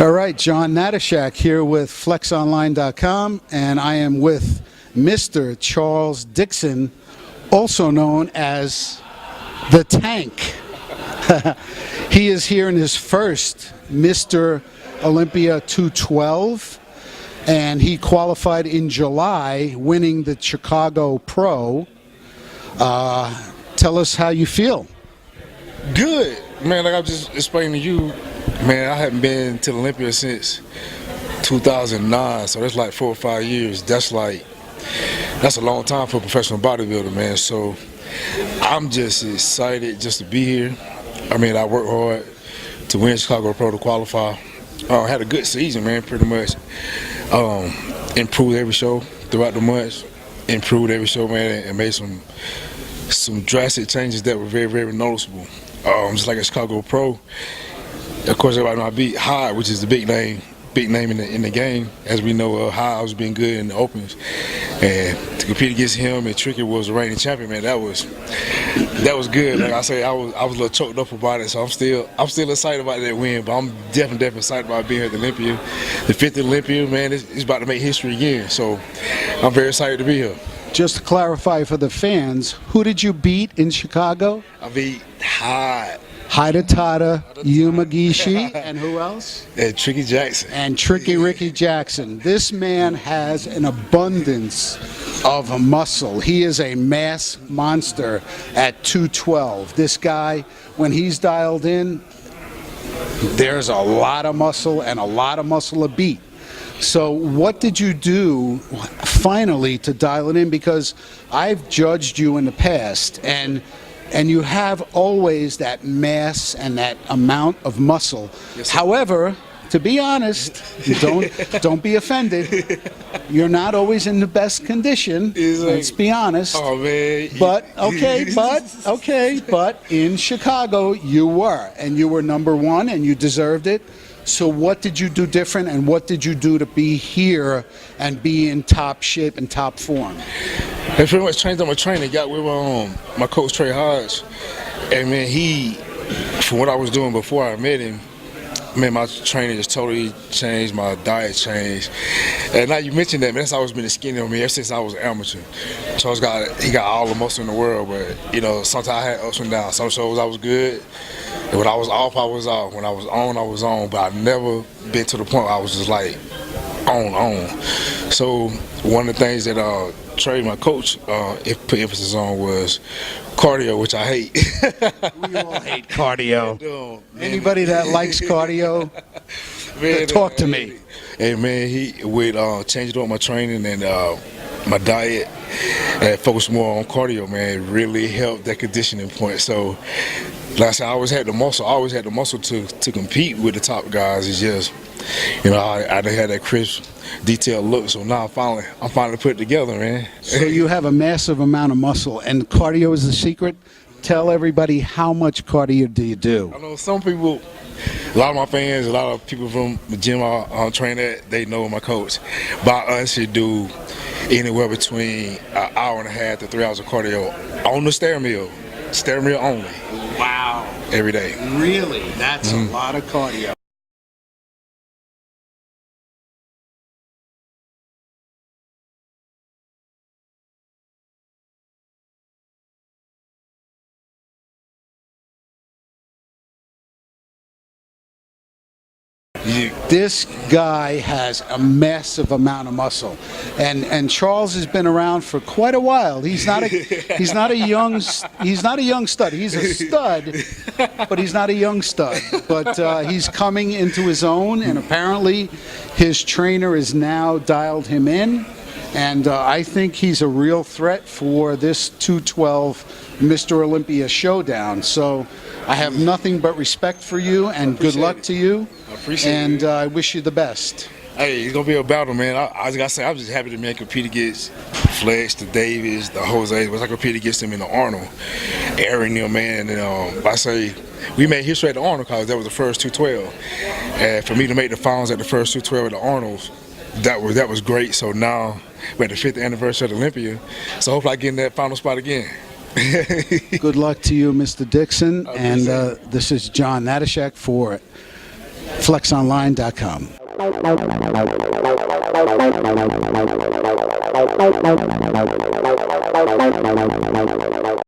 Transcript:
All right, John Natashak here with FlexOnline.com, and I am with Mr. Charles Dixon, also known as the Tank. He is here in his first Mr. Olympia 212, and he qualified in July, winning the Chicago Pro. Tell us how you feel. Good, man. Like I just explained to you, man, I haven't been to Olympia since 2009, so that's like 4 or 5 years. That's a long time for a professional bodybuilder, man. So I'm just excited just to be here. I mean, I worked hard to win Chicago Pro to qualify. Had a good season, man, pretty much. Improved every show throughout the months. Improved every show, man, and made some drastic changes that were very, very noticeable. Just like a Chicago Pro, of course, everybody know I beat Hyde, which is the big name in the game. As we know, Hyde was being good in the opens, and to compete against him and Tricky was the reigning champion, man. That was good. Like I say, I was a little choked up about it, so I'm still excited about that win. But I'm definitely excited about being here at the Olympia, the 5th Olympia, man. It's about to make history again, so I'm very excited to be here. Just to clarify for the fans, who did you beat in Chicago? I beat Hyde. Hidatata, Yumagishi, and who else? And Tricky Jackson. And Tricky Ricky Jackson. This man has an abundance of muscle. He is a mass monster at 212. This guy, when he's dialed in, there's a lot of muscle and a lot of muscle a beat. So what did you do finally to dial it in? Because I've judged you in the past, and you have always that mass and that amount of muscle. Yes, however, to be honest, don't be offended. You're not always in the best condition. Let's be honest. Oh man. But but in Chicago you were, and you were #1, and you deserved it. So what did you do different, and what did you do to be here and be in top shape and top form? I pretty much changed up my training. Got with my coach Trey Hodge, and man, from what I was doing before I met him, man, my training just totally changed. My diet changed, and now you mentioned that, man, that's always been the skinny on me ever since I was an amateur. Charles got all the muscle in the world, but you know, sometimes I had ups and downs. Some shows I was good. And when I was off, I was off. When I was on. But I've never been to the point where I was just like on. So one of the things that Trey, my coach, put emphasis on was cardio, which I hate. We all hate cardio. Anybody that likes cardio, man, talk to me. Hey man, he would change up my training and my diet and focus more on cardio, man. It really helped that conditioning point. So like I said, I always had the muscle to compete with the top guys. It's just, you know, I didn't have that crisp, detailed look. So now I'm finally put it together, man. So you have a massive amount of muscle, and cardio is the secret. Tell everybody, how much cardio do you do? I know some people, a lot of my fans, a lot of people from the gym I train at, they know my coach. But I honestly do anywhere between an hour and a half to 3 hours of cardio on the stair mill only. Wow. Every day. Really? That's a lot of cardio. This guy has a massive amount of muscle, and Charles has been around for quite a while. He's not a young stud. He's a stud, but he's not a young stud. But he's coming into his own, and apparently his trainer has now dialed him in, and I think he's a real threat for this 212 Mr. Olympia showdown. So I have nothing but respect for you, and good luck to you. I appreciate it. And I wish you the best. Hey, it's gonna be a battle, man. I gotta say, I'm just happy to man compete against Flex, the Davis, the Jose. But I compete against them in the Arnold, Aaron, man. And I say we made history at the Arnold because that was the first 212. And for me to make the finals at the first 212 at the Arnold, that was great. So now we're at the 5th anniversary of the Olympia. So hopefully I get in that final spot again. Good luck to you, Mr. Dixon. And this is John Natashek for flexonline.com.